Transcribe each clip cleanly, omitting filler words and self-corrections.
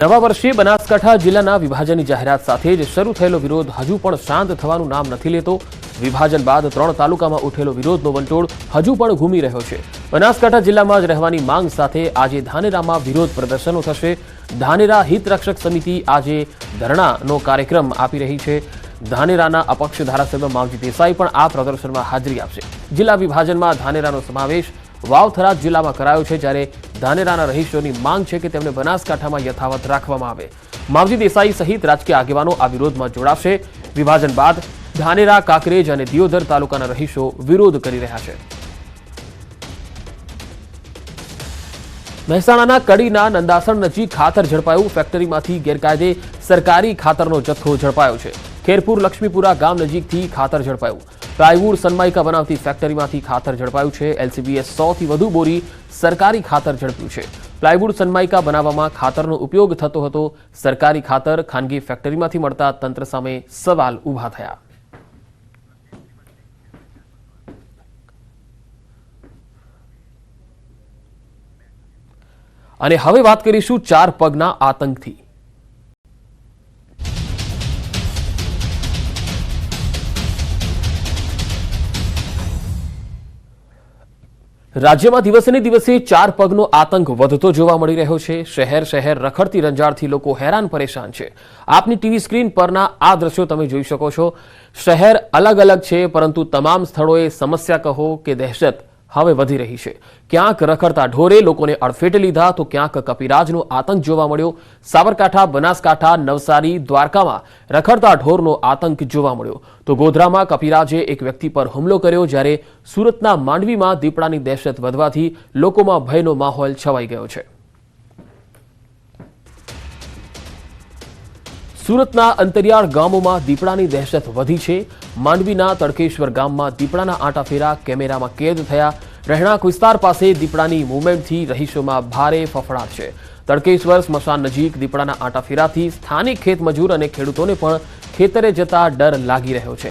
નવા વર્ષે બનાસકાંઠા જિલ્લાના વિભાજનની જાહેરાત સાથે જ શરૂ થયેલો વિરોધ હજુ પણ શાંત થવાનું નામ નથી લેતો। વિભાજન બાદ 3 તાલુકામાં ઉઠેલો વિરોધનો વંટોળ હજુ પણ ઘૂમી રહ્યો છે। બનાસકાંઠા જિલ્લામાં જ રહેવાની માંગ સાથે આજે ધાનેરામાં વિરોધ પ્રદર્શનો થશે। ધાનેરા હિતરક્ષક સમિતિ આજે ધરણાનો કાર્યક્રમ આપી રહી છે। ધાનેરાના અપક્ષ ધારાસભ્ય માવજી દેસાઈ પણ આ પ્રદર્શનમાં હાજરી આપશે। જિલ્લા વિભાજનમાં ધાનેરાનો સમાવેશ વાવથરા જિલ્લામાં કરાયો છે, જ્યારે ધાનેરાના રહીશોની માંગ છે કે તેમને બનાસકાંઠામાં યથાવત રાખવામાં આવે। માવજી દેસાઈ સહિત રાજકીય આગેવાનો આ વિરોધમાં જોડાશે। વિભાજન બાદ ધાનેરા, કાંકરેજ અને દિયોદર તાલુકાના રહીશો વિરોધ કરી રહ્યા છે। મહેસાણાના કડીના નંદાસણ નજીક ખાતર ઝડપાયું। ફેક્ટરીમાંથી ગેરકાયદે સરકારી ખાતરનો જથ્થો ઝડપાયો છે। ખેરપુર લક્ષ્મીપુરા ગામ નજીકથી ખાતર ઝડપાયું। પ્લાયવુડ સનમાઇકા બનાવતી ફેક્ટરીમાંથી ખાતર ઝડપાયું છે। એલસીબીએ 100 થી વધુ બોરી સરકારી ખાતર ઝડપ્યું છે। પ્લાયવુડ સનમાઇકા બનાવવામાં ખાતરનો ઉપયોગ થતો હતો। સરકારી ખાતર ખાનગી ફેક્ટરીમાંથી મળતા તંત્ર સામે સવાલ ઊભા થયા। અને હવે વાત કરીશું 4 પગના આતંકથી। રાજ્યમાં દિવસે ને દિવસે 4 પગનો આતંક વધતો જોવા મળી રહ્યો છે। શહેર શહેર રખડતી રંજાડથી લોકો હેરાન પરેશાન છે। આપની ટીવી સ્ક્રીન પરના આ દ્રશ્યો તમે જોઈ શકો છો। શહેર અલગ અલગ છે, પરંતુ તમામ સ્થળોએ સમસ્યા કહો કે દહેશત હવે વધી રહી છે। ક્યાંક રખડતા ઢોરે લોકોને અડફેટે લીધા તો ક્યાંક કપિરાજનો આતંક જોવા મળ્યો। સાબરકાંઠા, બનાસકાંઠા, નવસારી, દ્વારકામાં રખડતા ઢોરનો આતંક જોવા મળ્યો તો ગોધરામાં કપિરાજે એક વ્યક્તિ પર હુમલો કર્યો, જ્યારે સુરતના માંડવીમાં દીપડાની દહેશત વધવાથી લોકોમાં ભયનો માહોલ છવાઈ ગયો છે। સુરતના અંતરિયાળ ગામોમાં દીપડાની દહેશત વધી છે। માંડવીના તડકેશ્વર ગામમાં દીપડાના આંટાફેરા કેમેરામાં કેદ થયા। રહેણાંક વિસ્તાર પાસે દીપડાની મૂવમેન્ટથી રહીશોમાં ભારે ફફડાટ છે। તડકેશ્વર સ્મશાન નજીક દીપડાના આંટાફેરાથી સ્થાનિક ખેતમજૂર અને ખેડૂતોને પણ ખેતરે જતા ડર લાગી રહ્યો છે।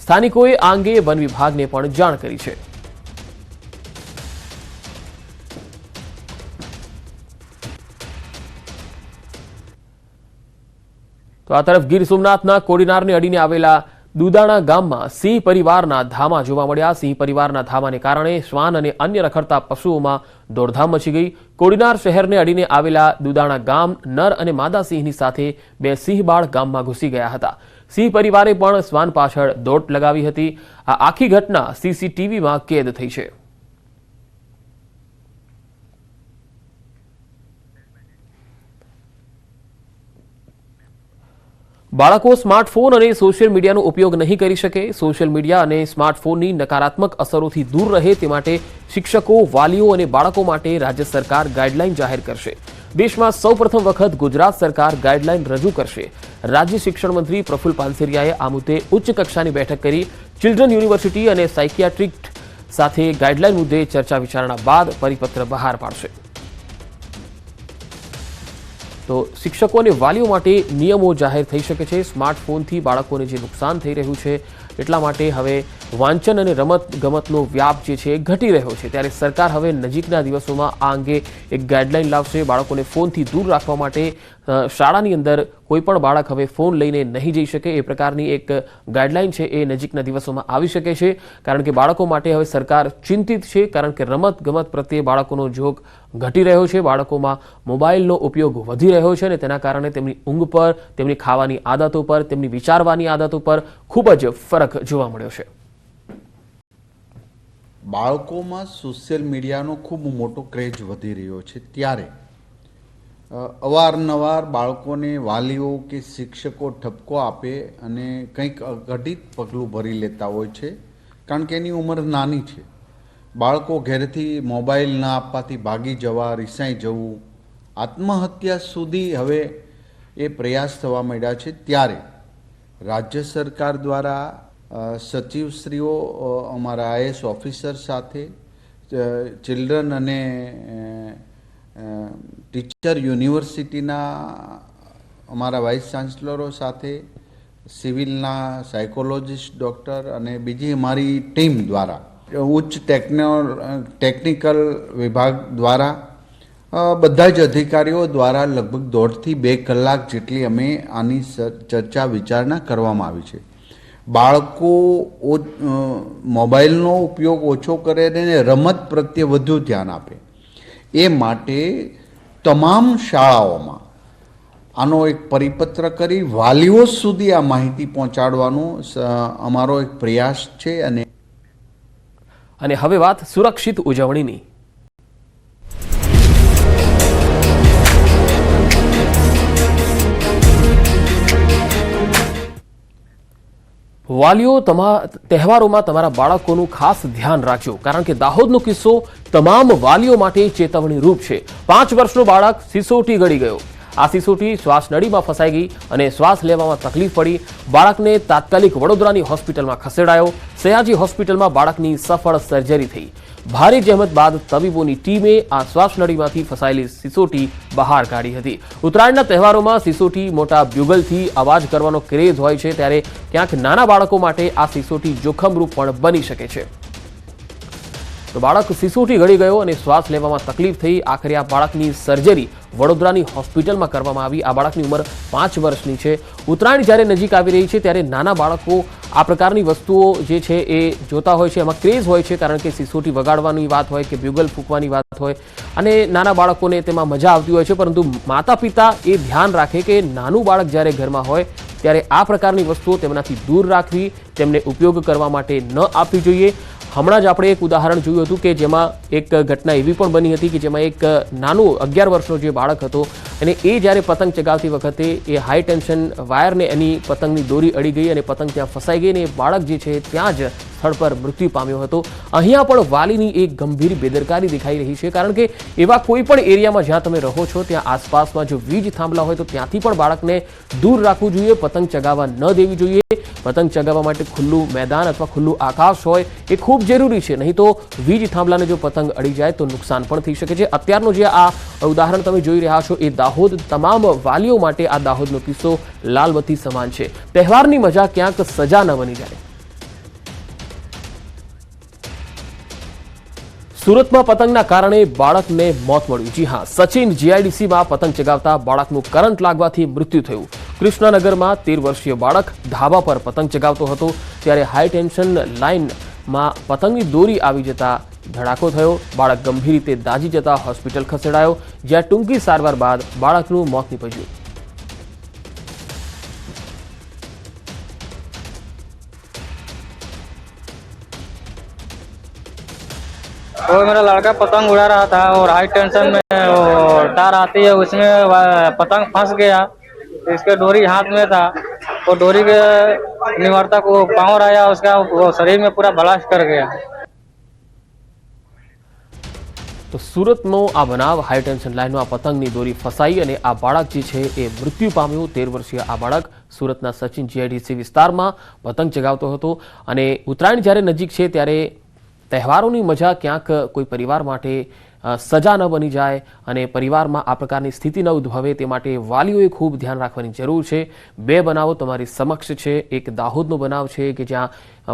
સ્થાનિકોએ આ અંગે વન વિભાગને પણ જાણ કરી છે। તો આ તરફ ગીર સોમનાથના કોડીનારને અડીને આવેલા દુદાણા ગામમાં સિંહ પરિવારના ધામા જોવા મળ્યા। સિંહ પરિવારના ધામાને કારણે શ્વાન અને અન્ય રખડતા પશુઓમાં દોડધામ મચી ગઈ। કોડીનાર શહેરને અડીને આવેલા દુદાણા ગામ નર અને માદા સિંહની સાથે 2 સિંહ બાળ ગામમાં ઘૂસી ગયા હતા। સિંહ પરિવારે પણ શ્વાન પાછળ દોટ લગાવી હતી। આ આખી ઘટના સીસીટીવીમાં કેદ થઈ છે। બાળકો સ્માર્ટફોન અને સોશિયલ મીડિયાનો ઉપયોગ નહીં કરી શકે। સોશિયલ મીડિયા અને સ્માર્ટફોનની નકારાત્મક અસરોથી દૂર રહે તે માટે શિક્ષકો, વાલીઓ અને બાળકો માટે રાજ્ય સરકાર ગાઈડલાઈન જાહેર કરશે। દેશમાં સૌપ્રથમ વખત ગુજરાત સરકાર ગાઈડલાઈન રજૂ કરશે। રાજ્ય શિક્ષણ મંત્રી પ્રફુલ્લ પાનસેરિયાએ આ મુદ્દે ઉચ્ચ કક્ષાની બેઠક કરી। ચિલ્ડ્રન યુનિવર્સિટી અને સાયકિયાટ્રિસ્ટ સાથે ગાઈડલાઈન મુદ્દે ચર્ચા વિચારણા બાદ પરિપત્ર બહાર પાડશે। તો શિક્ષકો અને વાલીઓ માટે નિયમો જાહેર થઈ શકે છે। સ્માર્ટફોનથી બાળકોને જે નુકસાન થઈ રહ્યું છે, એટલા માટે હવે વાંચન અને રમતગમતનો વ્યાપ જે છે એ ઘટી રહ્યો છે, ત્યારે સરકાર હવે નજીકના દિવસોમાં આ અંગે એક ગાઈડલાઈન લાવશે। બાળકોને ફોનથી દૂર રાખવા માટે શાળાની અંદર કોઈ પણ બાળક હવે ફોન લઈને નહીં જઈ શકે, એ પ્રકારની એક ગાઈડલાઈન છે એ નજીકના દિવસોમાં આવી શકે છે। કારણ કે બાળકો માટે હવે સરકાર ચિંતિત છે, કારણ કે રમતગમત પ્રત્યે બાળકોનો ઝોક ઘટી રહ્યો છે। બાળકોમાં મોબાઈલનો ઉપયોગ વધી રહ્યો છે અને તેના કારણે તેમની ઊંઘ પર, તેમની ખાવાની આદતો પર, તેમની વિચારવાની આદતો પર ખૂબ જ ફરક જોવા મળ્યો છે। બાળકોમાં સોશિયલ મીડિયાનો ખૂબ મોટો ક્રેઝ વધી રહ્યો છે, ત્યારે અવારનવાર બાળકોને વાલીઓ કે શિક્ષકો ઠપકો આપે અને કંઈક અઘટિત પગલું ભરી લેતા હોય છે, કારણ કે એની ઉંમર નાની છે। બાળકો ઘરેથી મોબાઈલ ના આપવાથી ભાગી જવા, રિસાઈ જવું, આત્મહત્યા સુધી હવે એ પ્રયાસ થવા માંડ્યા છે। ત્યારે રાજ્ય સરકાર દ્વારા સચિવશ્રીઓ, અમારા આઈએએસ ઓફિસર સાથે, ચિલ્ડ્રન અને ટીચર યુનિવર્સિટીના અમારા વાઇસ ચાન્સલરો સાથે, સિવિલના સાયકોલોજીસ્ટ ડૉક્ટર અને બીજી અમારી ટીમ દ્વારા, ઉચ્ચ ટેકનિકલ વિભાગ દ્વારા બધા જ અધિકારીઓ દ્વારા લગભગ 1.5 થી 2 કલાક જેટલી અમે આની ચર્ચા વિચારણા કરવામાં આવી છે. બાળકો મોબાઈલનો ઉપયોગ ઓછો કરે અને રમત પ્રત્યે વધુ ધ્યાન આપે એ માટે તમામ શાળાઓમાં આનો એક પરિપત્ર કરી વાલીઓ સુધી આ માહિતી પહોંચાડવાનો અમારો એક પ્રયાસ છે. અને હવે વાત સુરક્ષિત ઉજવણીની. વાલીઓ તહેવારોમાં તમારા બાળકોનું ખાસ ધ્યાન રાખજો, કારણ કે દાહોદનો કિસ્સો તમામ વાલીઓ માટે ચેતવણી રૂપ છે. 5 વર્ષનો બાળક સિસોટી ગળી ગયો. આ સિસોટી શ્વાસ નળીમાં ફસાઈ ગઈ અને શ્વાસ લેવામાં તકલીફ પડી. બાળકને તાત્કાલિક વડોદરાની હોસ્પિટલમાં ખસેડાયો. સયાજી હોસ્પિટલમાં બાળકની સફળ સર્જરી થઈ. ભારે જહેમત બાદ તબીબોની ટીમે આ શ્વાસ નળીમાંથી ફસાયેલી સિસોટી બહાર કાઢી હતી. ઉત્તરાયણના તહેવારોમાં સિસોટી મોટા બ્યુગલથી અવાજ કરવાનો ક્રેઝ હોય છે, ત્યારે ક્યાંક નાના બાળકો માટે આ સિસોટી જોખમરૂપ પણ બની શકે છે. તો બાળક સિસોટી ગળી ગયો અને શ્વાસ લેવામાં તકલીફ થઈ. આખરે આ બાળકની સર્જરી વડોદરાની હોસ્પિટલમાં કરવામાં આવી. આ બાળકની ઉંમર 5 વર્ષની છે. ઉત્તરાયણ જ્યારે નજીક આવી રહી છે ત્યારે નાના બાળકો આ પ્રકારની વસ્તુઓ જે છે એ જોતા હોય છે, એમાં ક્રેઝ હોય છે, કારણ કે સિસોટી વગાડવાની વાત હોય કે બ્યુગલ ફૂંકવાની વાત હોય અને નાના બાળકોને તેમાં મજા આવતી હોય છે. પરંતુ માતા પિતા એ ધ્યાન રાખે કે નાનું બાળક જ્યારે ઘરમાં હોય ત્યારે આ પ્રકારની વસ્તુઓ તેમનાથી દૂર રાખવી, તેમને ઉપયોગ કરવા માટે ન આપવી જોઈએ. હમણાં જ આપણે એક ઉદાહરણ જોયું હતું કે જેમાં એક ઘટના એવી પણ બની હતી કે જેમાં એક નાનું 11 વર્ષનો જે બાળક હતો અને એ જ્યારે પતંગ ચગાવતી વખતે એ હાઈ ટેન્શન વાયરને એની પતંગની દોરી અડી ગઈ અને પતંગ ત્યાં ફસાઈ ગઈ અને એ બાળક જે છે ત્યાં જ સ્થળ પર મૃત્યુ પામ્યો હતો. અહીંયા પણ વાલીની એક ગંભીર બેદરકારી દેખાઈ રહી છે, કારણ કે એવા કોઈ પણ એરિયામાં જ્યાં તમે રહો છો ત્યાં આસપાસમાં જો વીજ થાંભલા હોય તો ત્યાંથી પણ બાળકને દૂર રાખવું જોઈએ, પતંગ ચગાવવા ન દેવી જોઈએ. પતંગ ચગાવવા માટે ખુલ્લું મેદાન અથવા ખુલ્લું આકાશ હોય એ ખૂબ જરૂરી છે, નહીં તો વીજ થાંભલાને જો પતંગ અડી જાય તો નુકસાન પણ થઈ શકે છે. અત્યારનું જે આ ઉદાહરણ તમે જોઈ રહ્યા છો એ દાહોદ, તમામ વાલીઓ માટે આ દાહોદનો કિસ્સો લાલબત્તી સમાન છે. તહેવારની મજા ક્યાંક સજા ન બની જાય. સુરતમાં પતંગના કારણે બાળકને મોત મળ્યું. જી હા, સચિન જીઆઈડીસીમાં પતંગ ચગાવતા બાળકનું કરંટ લાગવાથી મૃત્યુ થયું. કૃષ્ણનગરમાં 13 વર્ષીય બાળક ધાબા પર પતંગ ચગાવતો હતો ત્યારે હાઈ ટેન્શન લાઇનમાં પતંગની દોરી આવી જતા ધડાકો થયો. બાળક ગંભીર રીતે દાઝી જતા હોસ્પિટલ ખસેડાયો, જ્યાં ટૂંકી સારવાર બાદ બાળકનું મોત નીપજ્યું. वो मेरा लड़का पतंग उड़ा रहा था और हाई टेंशन में वो तार आती है उसमें पतंग फंस गया. इसके डोरी हाथ में था, वो डोरी के निवारता को पाँव आया, उसका वो शरीर में पूरा ब्लास्ट कर गया. તો સુરતનો આ બનાવ, હાઈ ટેન્શન લાઇનમાં પતંગની દોરી ફસાઈ અને આ બાળક જે છે એ મૃત્યુ પામ્યું. 13 વર્ષીય આ બાળક સુરતના સચિન જીઆઈડીસી વિસ્તારમાં પતંગ ચગાવતો હતો અને ઉત્તરાયણ જ્યારે નજીક છે ત્યારે તહેવારોની મજા ક્યાંક કોઈ પરિવાર માટે સજા ન બની જાય અને પરિવારમાં આ પ્રકારની સ્થિતિ ન ઉદ્ભવે તે માટે વાલીઓએ ખૂબ ધ્યાન રાખવાની જરૂર છે. 2 બનાવો તમારી સમક્ષ છે. એક દાહોદનો બનાવ છે કે જ્યાં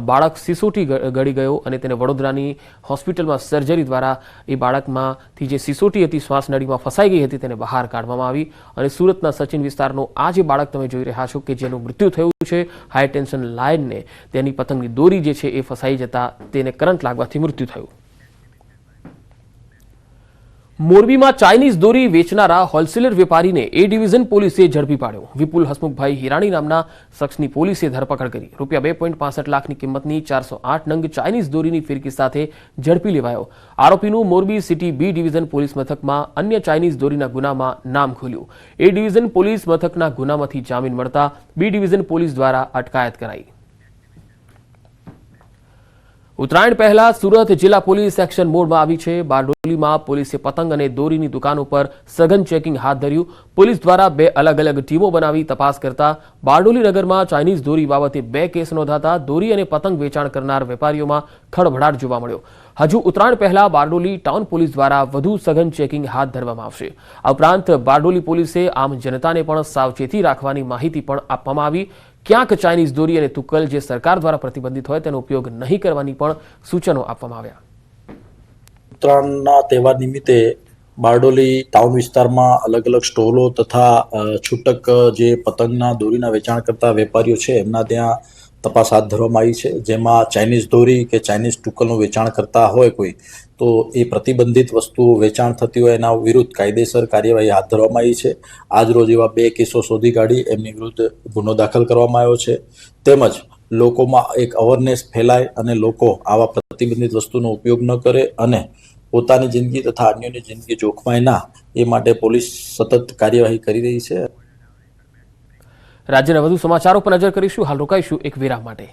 બાળક સિસોટી ગળી ગયો અને તેને વડોદરાની હોસ્પિટલમાં સર્જરી દ્વારા એ બાળકમાંથી જે સિસોટી હતી શ્વાસ નળીમાં ફસાઈ ગઈ હતી તેને બહાર કાઢવામાં આવી. અને સુરતના સચિન વિસ્તારનો આ જે બાળક તમે જોઈ રહ્યા છો કે જેનું મૃત્યુ થયું છે, હાઈ ટેન્શન લાઇનને તેની પતંગની દોરી જે છે એ ફસાઈ જતા તેને કરંટ લાગવાથી મૃત્યુ થયું. મોરબીમાં ચાઇનીઝ દોરી વેચનારા હોલસેલર વેપારીને એ ડિવિઝન પોલીસે ઝડપી પાડ્યો. વિપુલ હસમુખભાઈ હિરાણી નામના શખ્સની પોલીસે ધરપકડ કરી. રૂપિયા 2.65 લાખની કિંમતની 408 નંગ ચાઇનીઝ દોરીની ફિરકી સાથે ઝડપી લેવાયો. આરોપીનું Morbi city B division police મથકમાં અન્ય ચાઇનીઝ દોરીના ગુનામાં નામ ખુલ્યું. એ ડિવિઝન પોલીસ મથકના ગુનામાંથી જામીન મળતા બી ડિવિઝન પોલીસ દ્વારા અટકાયત કરાઈ. ઉત્તરાયણ પહેલા સુરત જિલ્લા પોલીસ એક્શન મોડમાં આવી છે. બારડોલીમાં પોલીસે પતંગ અને દોરીની દુકાન ઉપર સઘન ચેકિંગ હાથ ધર્યું. પોલીસ દ્વારા 2 અલગ અલગ ટીમો બનાવી તપાસ કરતા બારડોલી નગરમાં ચાઇનીઝ દોરી બાબતે 2 કેસ નોંધાતા દોરી અને પતંગ વેચાણ કરનાર વેપારીઓમાં ખળભળાટ જોવા મળ્યો. હજુ ઉત્તરાયણ પહેલા બારડોલી ટાઉન પોલીસ દ્વારા વધુ સઘન ચેકિંગ હાથ ધરવામાં આવશે. આ ઉપરાંત બારડોલી પોલીસે આમ જનતાને પણ સાવચેતી રાખવાની માહિતી પણ આપવામાં આવી. ક્યાંક ચાઇનીઝ દોરી અને તુક્કલ જે સરકાર દ્વારા પ્રતિબંધિત હોય તેનો ઉપયોગ નહીં કરવાની પણ સૂચનો આપવામાં આવ્યા. ઉત્તરાયણના તહેવાર નિમિત્તે બારડોલી ટાઉન વિસ્તારમાં અલગ અલગ સ્ટોલો તથા છૂટક જે પતંગના દોરીના વેચાણ કરતા વેપારીઓ છે એમના ત્યાં તપાસ હાથ ધરવામાં આવી છે, જેમાં ચાઇનીઝ દોરી કે ચાઇનીઝ ટુકલનું વેચાણ કરતા હોય કોઈ તો એ પ્રતિબંધિત વસ્તુઓ વેચાણ થતી હોય એના વિરુદ્ધ કાયદેસર કાર્યવાહી હાથ ધરવામાં આવી છે. આજ રોજ એવા 2 કેસો શોધી કાઢી એમની વિરુદ્ધ ગુનો દાખલ કરવામાં આવ્યો છે. તેમજ લોકોમાં એક અવેરનેસ ફેલાય અને લોકો આવા પ્રતિબંધિત વસ્તુનો ઉપયોગ ન કરે અને પોતાની જિંદગી તથા અન્યની જિંદગી જોખમાય ના એ માટે પોલીસ સતત કાર્યવાહી કરી રહી છે. રાજ્યના વધુ સમાચારો પર નજર કરીશું. હાલ રોકાઈશું એક વિરામ માટે.